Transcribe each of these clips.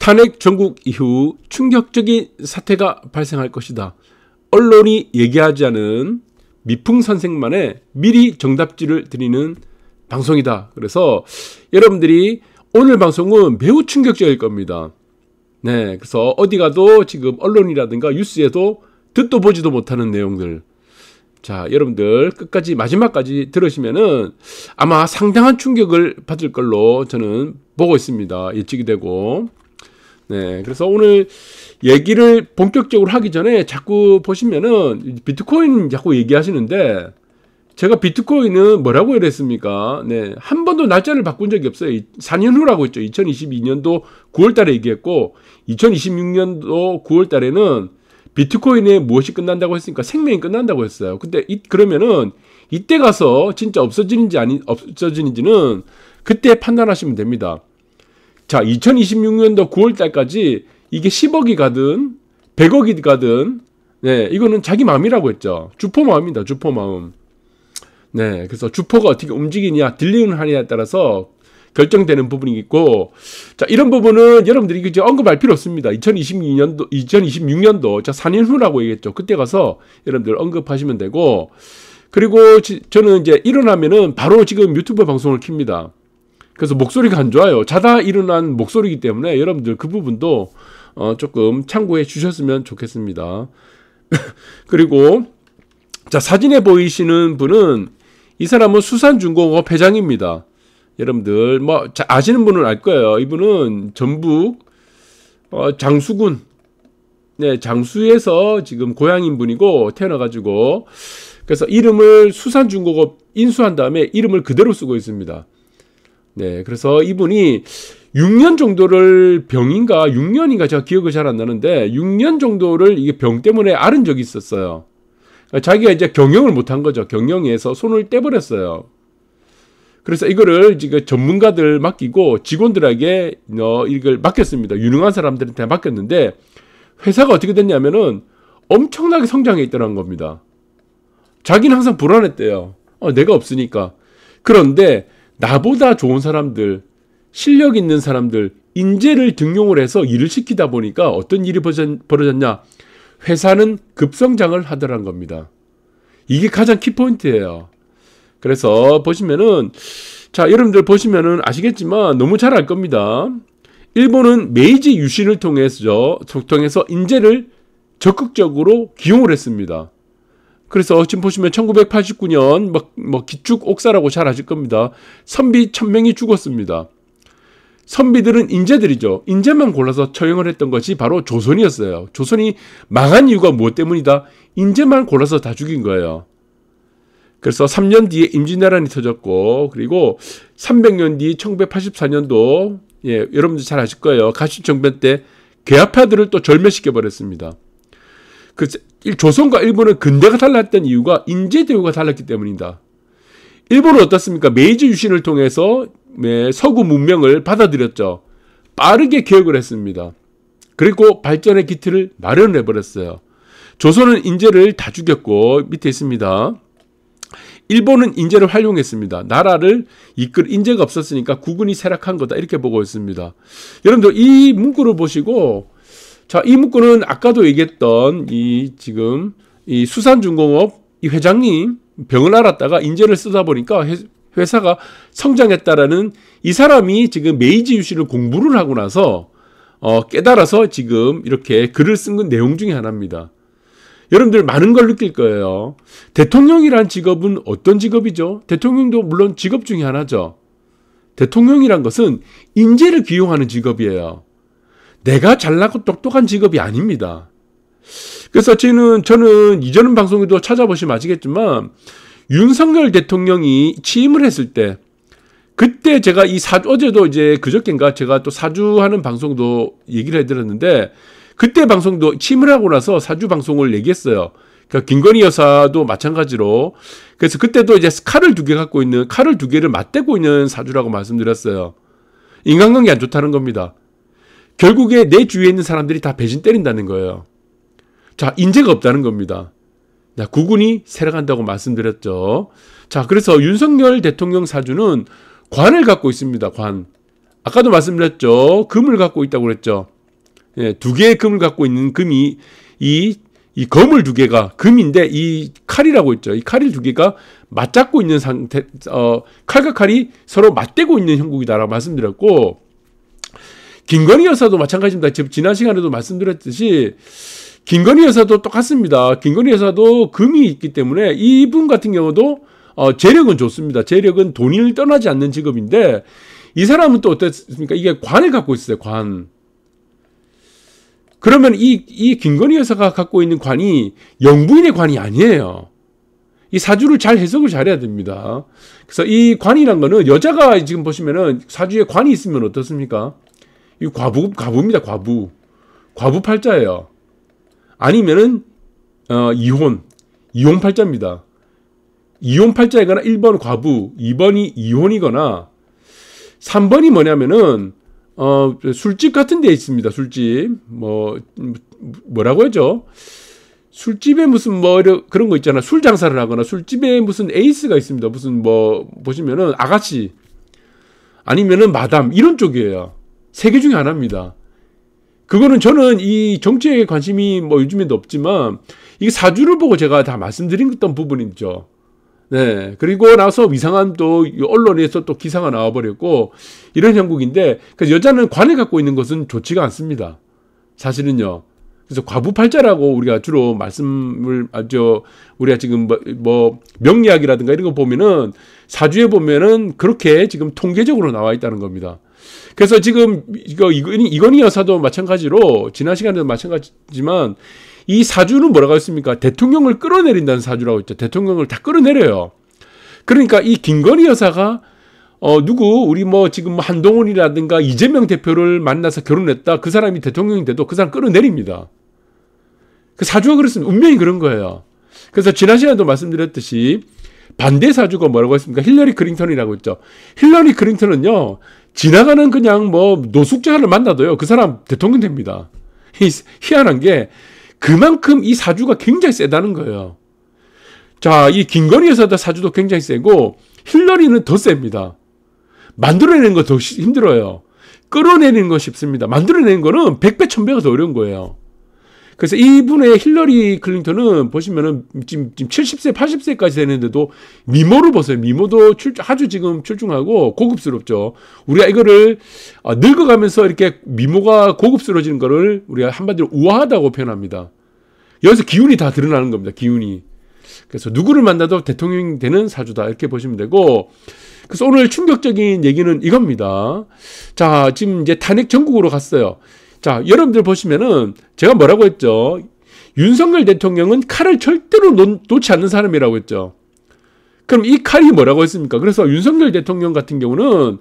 탄핵 전국 이후 충격적인 사태가 발생할 것이다. 언론이 얘기하지 않은 미풍선생만의 미리 정답지를 드리는 방송이다. 그래서 여러분들이 오늘 방송은 매우 충격적일 겁니다. 네, 그래서 어디 가도 지금 언론이라든가 뉴스에도 듣도 보지도 못하는 내용들. 자, 여러분들 끝까지 마지막까지 들으시면은 아마 상당한 충격을 받을 걸로 저는 보고 있습니다. 예측이 되고. 네, 그래서 오늘 얘기를 본격적으로 하기 전에 자꾸 보시면은 비트코인 자꾸 얘기하시는데 제가 비트코인은 뭐라고 이랬습니까? 네, 한 번도 날짜를 바꾼 적이 없어요. 4년 후라고 했죠. 2022년도 9월 달에 얘기했고 2026년도 9월 달에는 비트코인에 무엇이 끝난다고 했으니까 생명이 끝난다고 했어요. 근데 그러면은 이때 가서 진짜 없어지는지 없어지는지는 그때 판단하시면 됩니다. 자, 2026년도 9월 달까지 이게 10억이 가든 100억이 가든 네, 이거는 자기 마음이라고 했죠. 주포 마음입니다. 주포 마음. 네, 그래서 주포가 어떻게 움직이냐, 딜링을 하느냐에 따라서 결정되는 부분이 있고, 자, 이런 부분은 여러분들이 이제 언급할 필요 없습니다. 2026년도, 자, 4년 후라고 얘기했죠. 그때 가서 여러분들 언급하시면 되고, 그리고 저는 이제 일어나면은 바로 지금 유튜브 방송을 킵니다. 그래서 목소리가 안 좋아요. 자다 일어난 목소리이기 때문에 여러분들 그 부분도 조금 참고해 주셨으면 좋겠습니다. 그리고, 자, 사진에 보이시는 분은 이 사람은 수산중공업 회장입니다. 여러분들 뭐 아시는 분은 알 거예요. 이분은 전북 장수군, 네, 장수에서 지금 고향인 분이고 태어나가지고 그래서 이름을 수산중공업 인수한 다음에 이름을 그대로 쓰고 있습니다. 네, 그래서 이분이 6년 정도를 병인가 6년인가 제가 기억을 잘 안 나는데 6년 정도를 이게 병 때문에 앓은 적이 있었어요. 자기가 이제 경영을 못한 거죠. 경영에서 손을 떼버렸어요. 그래서 이거를 지금 전문가들 맡기고 직원들에게 이걸 맡겼습니다. 유능한 사람들한테 맡겼는데 회사가 어떻게 됐냐면은 엄청나게 성장해 있더라는 겁니다. 자기는 항상 불안했대요. 내가 없으니까. 그런데 나보다 좋은 사람들, 실력 있는 사람들, 인재를 등용을 해서 일을 시키다 보니까 어떤 일이 벌어졌냐? 회사는 급성장을 하더란 겁니다. 이게 가장 키포인트예요. 그래서 보시면은, 자, 여러분들 보시면은 아시겠지만 너무 잘 알 겁니다. 일본은 메이지 유신을 통해서 인재를 적극적으로 기용을 했습니다. 그래서 지금 보시면 1989년 기축 옥사라고 잘 아실 겁니다. 선비 1000명이 죽었습니다. 선비들은 인재들이죠. 인재만 골라서 처형을 했던 것이 바로 조선이었어요. 조선이 망한 이유가 무엇 때문이다? 인재만 골라서 다 죽인 거예요. 그래서 3년 뒤에 임진왜란이 터졌고, 그리고 300년 뒤 1984년도, 예, 여러분들 잘 아실 거예요. 가시정변 때 괴화파들을 또 절멸시켜 버렸습니다. 조선과 일본은 근대가 달랐던 이유가 인재 대우가 달랐기 때문이다. 일본은 어떻습니까? 메이지 유신을 통해서 서구 문명을 받아들였죠. 빠르게 개혁을 했습니다. 그리고 발전의 기틀을 마련해 버렸어요. 조선은 인재를 다 죽였고 밑에 있습니다. 일본은 인재를 활용했습니다. 나라를 이끌 인재가 없었으니까 국군이 쇠락한 거다 이렇게 보고 있습니다. 여러분들 이 문구를 보시고 자, 이 문구는 아까도 얘기했던 지금 수산중공업 이 회장님 병을 앓았다가 인재를 쓰다 보니까 회사가 성장했다라는 이 사람이 지금 메이지 유신을 공부를 하고 나서 깨달아서 지금 이렇게 글을 쓴 내용 중에 하나입니다. 여러분들 많은 걸 느낄 거예요. 대통령이란 직업은 어떤 직업이죠? 대통령도 물론 직업 중에 하나죠. 대통령이란 것은 인재를 기용하는 직업이에요. 내가 잘나고 똑똑한 직업이 아닙니다. 그래서 저는 이전 방송에도 찾아보시면 아시겠지만 윤석열 대통령이 취임을 했을 때 그때 제가 어제도 이제 그저께인가 제가 또 사주하는 방송도 얘기를 해드렸는데 그때 방송도 취임을 하고 나서 사주 방송을 얘기했어요. 그러니까 김건희 여사도 마찬가지로 그래서 그때도 이제 칼을 두 개를 맞대고 있는 사주라고 말씀드렸어요. 인간관계 안 좋다는 겁니다. 결국에 내 주위에 있는 사람들이 다 배신 때린다는 거예요. 자, 인재가 없다는 겁니다. 자, 국군이 쇠락한다고 말씀드렸죠. 자, 그래서 윤석열 대통령 사주는 관을 갖고 있습니다. 관. 아까도 말씀드렸죠. 금을 갖고 있다고 그랬죠. 예, 두 개의 금을 갖고 있는 금이 이 검을 두 개가 금인데 이 칼이라고 있죠. 이 칼이 두 개가 맞잡고 있는 상태, 칼과 칼이 서로 맞대고 있는 형국이다라고 말씀드렸고, 김건희 여사도 마찬가지입니다. 지난 시간에도 말씀드렸듯이 김건희 여사도 똑같습니다. 김건희 여사도 금이 있기 때문에 이분 같은 경우도 재력은 좋습니다. 재력은 돈을 떠나지 않는 직업인데 이 사람은 또 어떻습니까? 이게 관을 갖고 있어요. 관. 그러면 이 김건희 여사가 갖고 있는 관이 영부인의 관이 아니에요. 이 사주를 잘 해석을 잘해야 됩니다. 그래서 이 관이란 거는 여자가 지금 보시면은 사주에 관이 있으면 어떻습니까? 이 과부입니다. 과부 팔자예요. 아니면은 이혼 팔자입니다. 이혼 팔자이거나 1번 과부, 2번이 이혼이거나 3번이 뭐냐면은 술집 같은 데 있습니다. 술집. 뭐라고 하죠? 술집에 무슨 그런 거 있잖아. 술 장사를 하거나 술집에 무슨 에이스가 있습니다. 무슨 보시면은 아가씨 아니면은 마담 이런 쪽이에요. 세 개 중에 하나입니다. 그거는 저는 이 정치에 관심이 요즘에도 없지만 이게 사주를 보고 제가 다 말씀드린 부분이죠. 네. 그리고 나서 이상한 또 언론에서 또 기사가 나와버렸고 이런 형국인데 그래서 여자는 관을 갖고 있는 것은 좋지가 않습니다. 사실은요. 그래서 과부팔자라고 우리가 주로 말씀을 우리가 지금 명리학이라든가 이런 거 보면은 사주에 보면은 그렇게 지금 통계적으로 나와 있다는 겁니다. 그래서 지금 이건희 여사도 마찬가지로 지난 시간에도 마찬가지지만 이 사주는 뭐라고 했습니까? 대통령을 끌어내린다는 사주라고 했죠. 대통령을 다 끌어내려요. 그러니까 이 김건희 여사가 우리 지금 한동훈이라든가 이재명 대표를 만나서 결혼했다. 그 사람이 대통령이 돼도 그 사람 끌어내립니다. 그 사주가 그렇습니다. 운명이 그런 거예요. 그래서 지난 시간에도 말씀드렸듯이 반대 사주가 뭐라고 했습니까? 힐러리 클린턴이라고 했죠. 힐러리 클린턴은요, 지나가는 그냥 노숙자를 만나도요, 그 사람 대통령 됩니다. 희한한 게 그만큼 이 사주가 굉장히 세다는 거예요. 자, 이 김건희 여사도 사주도 굉장히 세고 힐러리는 더 셉니다. 만들어내는 거 더 힘들어요. 끌어내리는 거 쉽습니다. 만들어내는 거는 100배, 1000배가 더 어려운 거예요. 그래서 이분의 힐러리 클린턴은 보시면은 지금 70세, 80세까지 되는데도 미모를 보세요. 미모도 아주 지금 출중하고 고급스럽죠. 우리가 이거를 늙어가면서 이렇게 미모가 고급스러워지는 거를 우리가 한마디로 우아하다고 표현합니다. 여기서 기운이 다 드러나는 겁니다. 기운이. 그래서 누구를 만나도 대통령이 되는 사주다. 이렇게 보시면 되고. 그래서 오늘 충격적인 얘기는 이겁니다. 자, 지금 이제 탄핵 전국으로 갔어요. 자, 여러분들 보시면은 제가 뭐라고 했죠? 윤석열 대통령은 칼을 절대로 놓지 않는 사람이라고 했죠. 그럼 이 칼이 뭐라고 했습니까? 그래서 윤석열 대통령 같은 경우는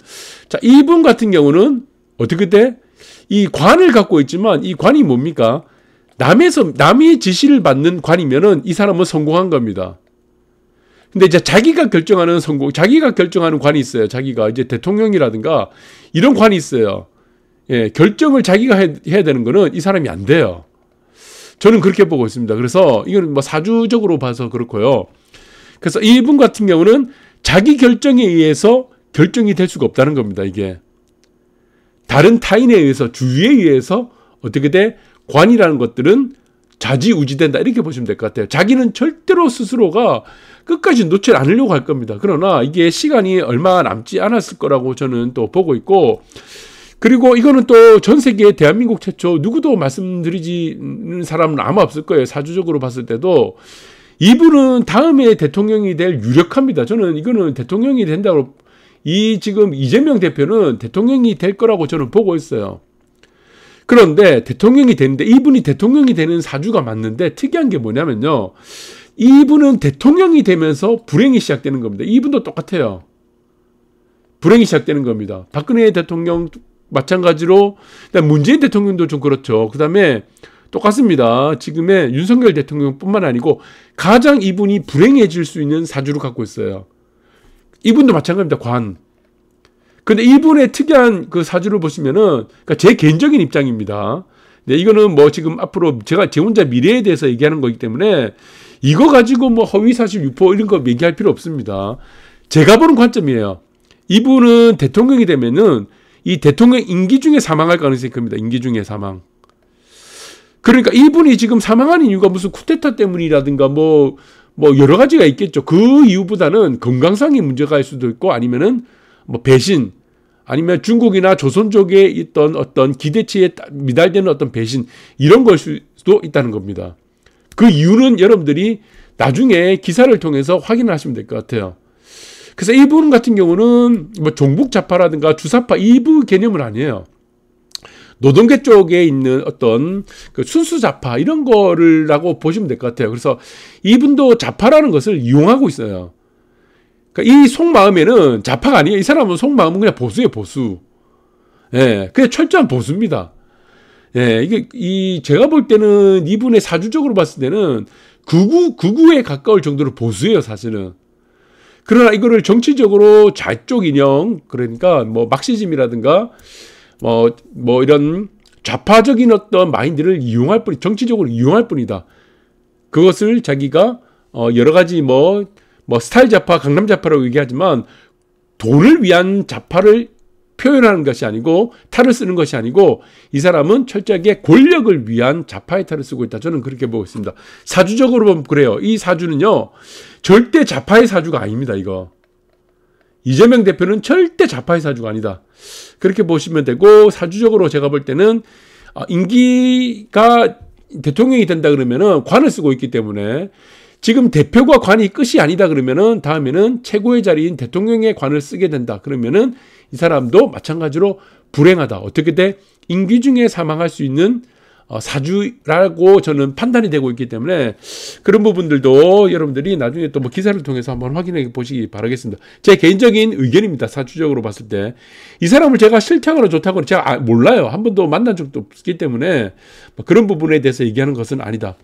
자, 이분 같은 경우는 어떻게 돼? 이 관을 갖고 있지만 이 관이 뭡니까? 남의 지시를 받는 관이면은 이 사람은 성공한 겁니다. 근데 이제 자기가 결정하는 관이 있어요. 자기가 이제 대통령이라든가 이런 관이 있어요. 예, 결정을 자기가 해야 되는 거는 이 사람이 안 돼요. 저는 그렇게 보고 있습니다. 그래서 이건 사주적으로 봐서 그렇고요. 그래서 이분 같은 경우는 자기 결정에 의해서 결정이 될 수가 없다는 겁니다. 이게 다른 타인에 의해서 주위에 의해서 어떻게 돼? 관이라는 것들은 좌지우지된다 이렇게 보시면 될 것 같아요. 자기는 절대로 스스로가 끝까지 놓지 않으려고 할 겁니다. 그러나 이게 시간이 얼마 남지 않았을 거라고 저는 또 보고 있고 그리고 이거는 또 전 세계 대한민국 최초 누구도 말씀드리는 사람은 아마 없을 거예요. 사주적으로 봤을 때도 이분은 다음에 대통령이 될 유력합니다. 저는 이거는 대통령이 된다고 지금 이재명 대표는 대통령이 될 거라고 저는 보고 있어요. 그런데 대통령이 되는데 이분이 대통령이 되는 사주가 맞는데 특이한 게 뭐냐면요. 이분은 대통령이 되면서 불행이 시작되는 겁니다. 이분도 똑같아요. 불행이 시작되는 겁니다. 박근혜 대통령 마찬가지로 문재인 대통령도 좀 그렇죠. 그 다음에 똑같습니다. 지금의 윤석열 대통령뿐만 아니고 가장 이분이 불행해질 수 있는 사주를 갖고 있어요. 이분도 마찬가지입니다. 관. 근데 이분의 특이한 그 사주를 보시면은 그러니까 제 개인적인 입장입니다. 네, 이거는 지금 앞으로 제가 제 혼자 미래에 대해서 얘기하는 거기 때문에 이거 가지고 허위사실 유포 이런 거 얘기할 필요 없습니다. 제가 보는 관점이에요. 이분은 대통령이 되면은 이 대통령 임기 중에 사망할 가능성이 큽니다. 임기 중에 사망. 그러니까 이분이 지금 사망한 이유가 무슨 쿠데타 때문이라든가 뭐 여러 가지가 있겠죠. 그 이유보다는 건강상의 문제가 일 수도 있고 아니면은 뭐 배신 아니면 중국이나 조선족에 있던 어떤 기대치에 미달되는 어떤 배신 이런 걸 수도 있다는 겁니다. 그 이유는 여러분들이 나중에 기사를 통해서 확인을 하시면 될 것 같아요. 그래서 이분 같은 경우는 뭐 종북좌파라든가 주사파 이부 개념은 아니에요. 노동계 쪽에 있는 어떤 그 순수좌파 이런 거라고 보시면 될 것 같아요. 그래서 이분도 좌파라는 것을 이용하고 있어요. 그러니까 이 속마음에는 좌파가 아니에요. 이 사람은 속마음은 그냥 보수예요, 보수. 예, 그냥 철저한 보수입니다. 예, 제가 볼 때는 이분의 사주적으로 봤을 때는 극우에 가까울 정도로 보수예요, 사실은. 그러나 이거를 정치적으로 좌쪽 인형, 그러니까 뭐 막시즘이라든가 뭐 이런 좌파적인 어떤 마인드를 이용할 뿐, 정치적으로 이용할 뿐이다. 그것을 자기가 여러 가지 뭐 스타일 좌파, 강남 좌파라고 얘기하지만 돈을 위한 좌파를 표현하는 것이 아니고 탈을 쓰는 것이 아니고 이 사람은 철저하게 권력을 위한 좌파의 탈을 쓰고 있다. 저는 그렇게 보고 있습니다. 사주적으로 보면 그래요. 이 사주는요. 절대 좌파의 사주가 아닙니다. 이거. 이재명 대표는 절대 좌파의 사주가 아니다. 그렇게 보시면 되고 사주적으로 제가 볼 때는 임기가 대통령이 된다 그러면은 관을 쓰고 있기 때문에 지금 대표가 관이 끝이 아니다 그러면은 다음에는 최고의 자리인 대통령의 관을 쓰게 된다. 그러면은 이 사람도 마찬가지로 불행하다. 어떻게 돼? 임기 중에 사망할 수 있는 사주라고 저는 판단이 되고 있기 때문에 그런 부분들도 여러분들이 나중에 또 뭐 기사를 통해서 한번 확인해 보시기 바라겠습니다. 제 개인적인 의견입니다. 사주적으로 봤을 때. 이 사람을 제가 싫다거나 좋다거나 제가 몰라요. 한 번도 만난 적도 없기 때문에 그런 부분에 대해서 얘기하는 것은 아니다.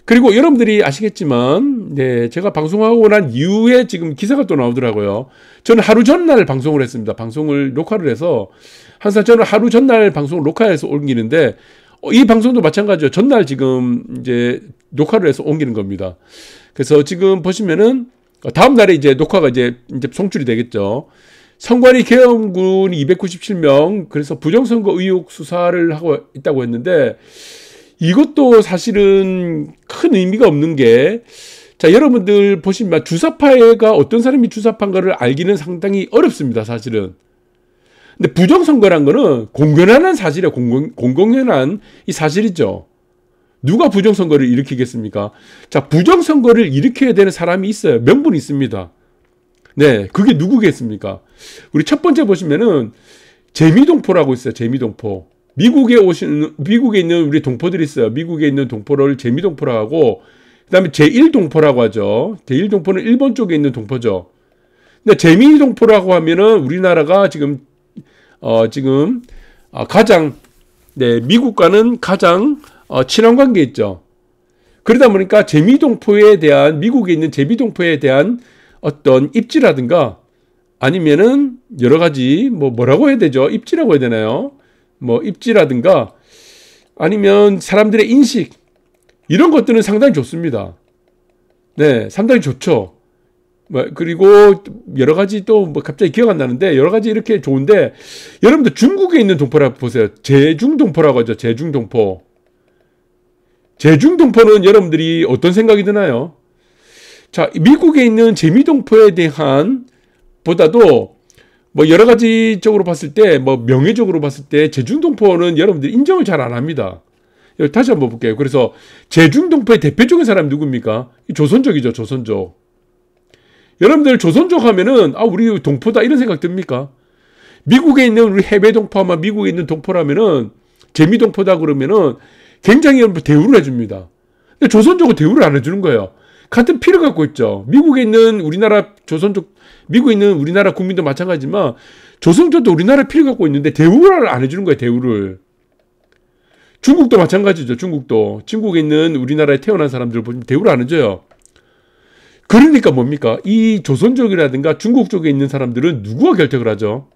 그리고 여러분들이 아시겠지만, 네, 제가 방송하고 난 이후에 지금 기사가 또 나오더라고요. 저는 하루 전날 방송을 했습니다. 방송을 녹화를 해서, 항상 저는 하루 전날 방송을 녹화해서 옮기는데, 이 방송도 마찬가지죠. 전날 지금 이제 녹화를 해서 옮기는 겁니다. 그래서 지금 보시면은, 다음 날에 이제 녹화가 이제 송출이 되겠죠. 선관위 계엄군 297명, 그래서 부정선거 의혹 수사를 하고 있다고 했는데, 이것도 사실은 큰 의미가 없는 게, 자, 여러분들 보시면 주사파가 어떤 사람이 주사파인가를 알기는 상당히 어렵습니다, 사실은. 근데 부정선거란 거는 공견한 사실이에요. 공공연한 이 사실이죠. 누가 부정선거를 일으키겠습니까? 자, 부정선거를 일으켜야 되는 사람이 있어요. 명분이 있습니다. 네, 그게 누구겠습니까? 우리 첫 번째 보시면은 재미동포라고 있어요. 재미동포. 미국에 있는 우리 동포들이 있어요. 미국에 있는 동포를 재미동포라고 하고, 그 다음에 제1동포라고 하죠. 제1동포는 일본 쪽에 있는 동포죠. 근데 재미동포라고 하면은 우리나라가 지금 가장, 네, 미국과는 가장, 친한 관계 있죠. 그러다 보니까 재미동포에 대한, 미국에 있는 재미동포에 대한 어떤 입지라든가 아니면은 여러 가지, 뭐라고 해야 되죠? 입지라고 해야 되나요? 입지라든가 아니면 사람들의 인식 이런 것들은 상당히 좋습니다. 네, 상당히 좋죠. 그리고 여러 가지 또 갑자기 기억 안 나는데 여러 가지 이렇게 좋은데 여러분들 중국에 있는 동포라고 보세요. 제중동포라고 하죠. 제중동포. 제중동포는 여러분들이 어떤 생각이 드나요? 자, 미국에 있는 재미동포에 대한 보다도 여러 가지 쪽으로 봤을 때, 명예적으로 봤을 때, 제중동포는 여러분들이 인정을 잘 안 합니다. 다시 한번 볼게요. 그래서, 제중동포의 대표적인 사람이 누굽니까? 조선족이죠, 조선족. 여러분들 조선족 하면은, 우리 동포다, 이런 생각 듭니까? 미국에 있는 우리 해외 동포만 미국에 있는 동포라면은, 재미동포다 그러면은, 굉장히 대우를 해줍니다. 근데 조선족은 대우를 안 해주는 거예요. 같은 피를 갖고 있죠. 미국에 있는 우리나라 조선족, 미국에 있는 우리나라 국민도 마찬가지지만 조선족도 우리나라 피를 갖고 있는데 대우를 안 해주는 거예요. 대우를. 중국도 마찬가지죠. 중국에 있는 우리나라에 태어난 사람들 보면 대우를 안 해줘요. 그러니까 뭡니까? 이 조선족이라든가 중국 쪽에 있는 사람들은 누구와 결탁을 하죠?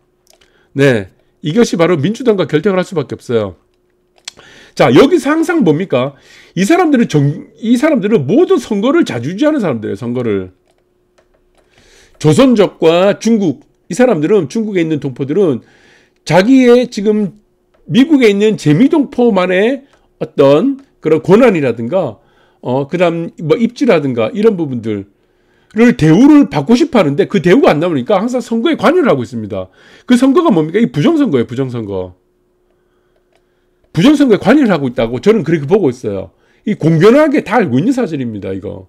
네, 이것이 바로 민주당과 결탁을 할 수밖에 없어요. 자, 여기서 항상 뭡니까? 이 사람들은 모든 선거를 자주지하는 사람들이에요, 선거를. 조선족과 중국, 이 사람들은, 중국에 있는 동포들은 자기의 지금 미국에 있는 재미동포만의 어떤 그런 권한이라든가 그다음 뭐 입지라든가 이런 부분들을 대우를 받고 싶어 하는데 그 대우가 안 나오니까 항상 선거에 관여를 하고 있습니다. 그 선거가 뭡니까? 이 부정선거예요, 부정선거. 부정선거에 관여를 하고 있다고 저는 그렇게 보고 있어요. 이 공견하게 다 알고 있는 사실입니다, 이거.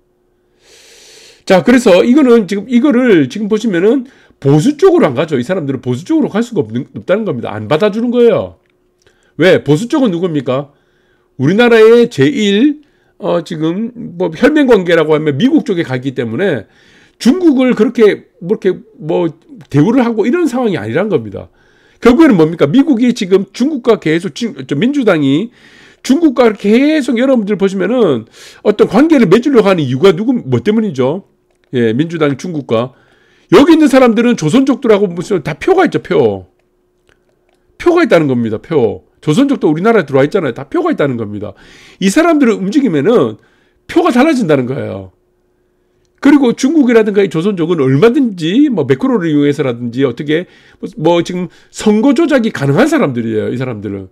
자, 그래서 이거를 지금 보시면은 보수 쪽으로 안 가죠. 이 사람들은 보수 쪽으로 갈 수가 없다는 겁니다. 안 받아주는 거예요. 왜? 보수 쪽은 누굽니까? 우리나라의 제1, 지금, 뭐, 혈맹 관계라고 하면 미국 쪽에 가기 때문에 중국을 그렇게, 대우를 하고 이런 상황이 아니란 겁니다. 결국에는 뭡니까? 미국이 지금 중국과 계속, 민주당이 중국과 계속 여러분들 보시면은 어떤 관계를 맺으려고 하는 이유가 뭐 때문이죠? 예, 민주당이 중국과. 여기 있는 사람들은 조선족들하고 무슨 다 표가 있죠, 표. 표가 있다는 겁니다, 표. 조선족도 우리나라에 들어와 있잖아요. 다 표가 있다는 겁니다. 이 사람들을 움직이면은 표가 달라진다는 거예요. 그리고 중국이라든가 이 조선족은 얼마든지 뭐 매크로를 이용해서라든지 어떻게 뭐 지금 선거 조작이 가능한 사람들이에요, 이 사람들은.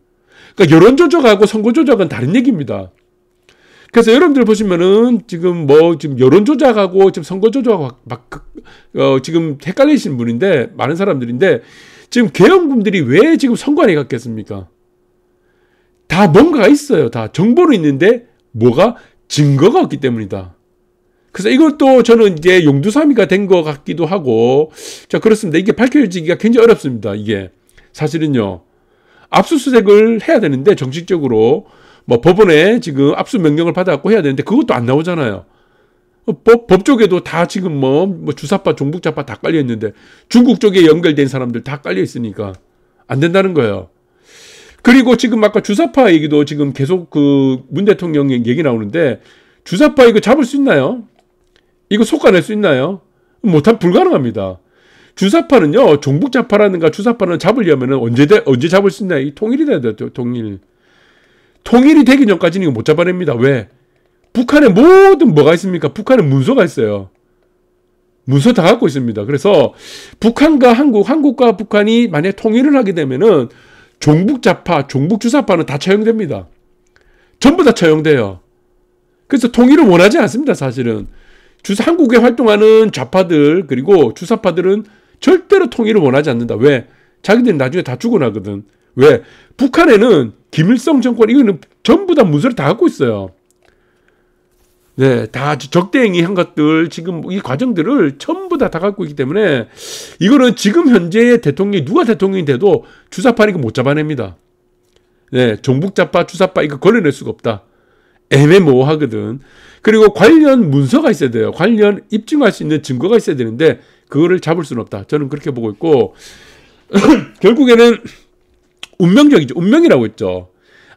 그러니까 여론 조작하고 선거 조작은 다른 얘기입니다. 그래서 여러분들 보시면은 지금 여론 조작하고 지금 선거 조작하고 지금 헷갈리시는 분인데, 많은 사람들인데, 지금 개헌군들이 왜 지금 선관위에 갔겠습니까? 다 뭔가가 있어요. 다 정보는 있는데 뭐가 증거가 없기 때문이다. 그래서 이것도 저는 이제 용두사미가 된 것 같기도 하고, 자, 그렇습니다. 이게 밝혀지기가 굉장히 어렵습니다. 이게 사실은요. 압수수색을 해야 되는데 정식적으로 뭐 법원에 지금 압수 명령을 받아갖고 해야 되는데 그것도 안 나오잖아요. 법 쪽에도 다 지금 뭐 주사파, 종북자파 다 깔려 있는데 중국 쪽에 연결된 사람들 다 깔려 있으니까 안 된다는 거예요. 그리고 지금 아까 주사파 얘기도 지금 계속 그 문 대통령의 얘기 나오는데 주사파 이거 잡을 수 있나요? 이거 속아낼 수 있나요? 못하면 불가능합니다. 주사파는요, 종북자파라든가 주사파는 잡으려면은 언제 잡을 수 있나요? 이 통일이 돼야 돼요, 통일. 통일이 되기 전까지는 이거 못 잡아냅니다. 왜? 북한에 모든 뭐가 있습니까? 북한에 문서가 있어요. 문서 다 갖고 있습니다. 그래서 북한과 한국과 북한이 만약에 통일을 하게 되면은 종북자파, 종북주사파는 다 처형됩니다. 전부 다 처형돼요. 그래서 통일을 원하지 않습니다, 사실은. 한국에 활동하는 좌파들, 그리고 주사파들은 절대로 통일을 원하지 않는다. 왜? 자기들이 나중에 다 죽어나거든. 왜? 북한에는 김일성 정권, 이거는 전부 다 문서를 다 갖고 있어요. 네, 다 적대행위 한 것들, 지금 이 과정들을 전부 다 갖고 있기 때문에 이거는 지금 현재의 대통령이 누가 대통령이 돼도 주사파는 이거 못 잡아냅니다. 네, 종북자파, 주사파 이거 걸러낼 수가 없다. 애매모호하거든. 그리고 관련 문서가 있어야 돼요. 관련 입증할 수 있는 증거가 있어야 되는데 그거를 잡을 수는 없다. 저는 그렇게 보고 있고 결국에는 운명적이죠. 운명이라고 했죠.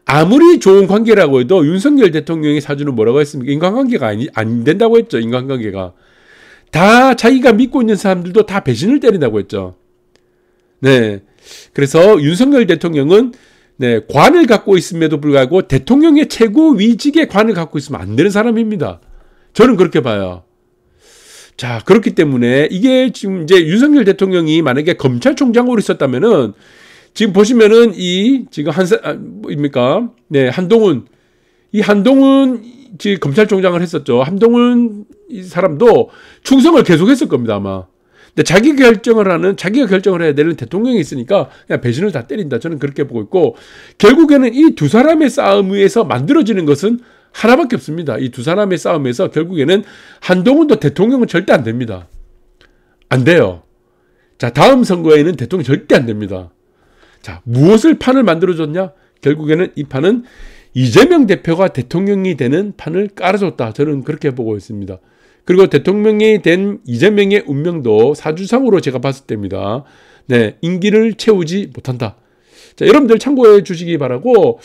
아무리 좋은 관계라고 해도 윤석열 대통령의 사주는 뭐라고 했습니까? 인간관계가 안 된다고 했죠. 인간관계가. 다 자기가 믿고 있는 사람들도 다 배신을 때린다고 했죠. 네. 그래서 윤석열 대통령은 네, 관을 갖고 있음에도 불구하고 대통령의 최고 위직에 관을 갖고 있으면 안 되는 사람입니다. 저는 그렇게 봐요. 자, 그렇기 때문에 이게 지금 이제 윤석열 대통령이 만약에 검찰총장으로 있었다면은 지금 보시면은 지금 뭡니까? 네, 한동훈 지금 검찰총장을 했었죠. 한동훈 이 사람도 충성을 계속했을 겁니다, 아마. 근데 자기가 결정을 해야 되는 대통령이 있으니까 그냥 배신을 다 때린다. 저는 그렇게 보고 있고, 결국에는 이 두 사람의 싸움에서 만들어지는 것은 하나밖에 없습니다. 이 두 사람의 싸움에서 결국에는 한동훈도 대통령은 절대 안 됩니다. 안 돼요. 자, 다음 선거에는 대통령 절대 안 됩니다. 자, 무엇을 판을 만들어줬냐? 결국에는 이 판은 이재명 대표가 대통령이 되는 판을 깔아줬다. 저는 그렇게 보고 있습니다. 그리고 대통령이 된 이재명의 운명도 사주상으로 제가 봤을 때입니다. 네, 임기를 채우지 못한다. 자, 여러분들 참고해 주시기 바라고,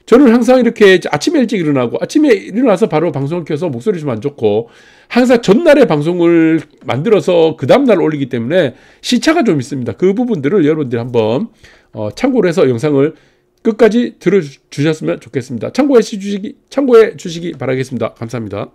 저는 항상 이렇게 아침에 일찍 일어나고, 아침에 일어나서 바로 방송을 켜서 목소리 좀 안 좋고, 항상 전날에 방송을 만들어서 그 다음날 올리기 때문에 시차가 좀 있습니다. 그 부분들을 여러분들이 한번 참고를 해서 영상을 끝까지 들어주셨으면 좋겠습니다. 참고해 주시기 바라겠습니다. 감사합니다.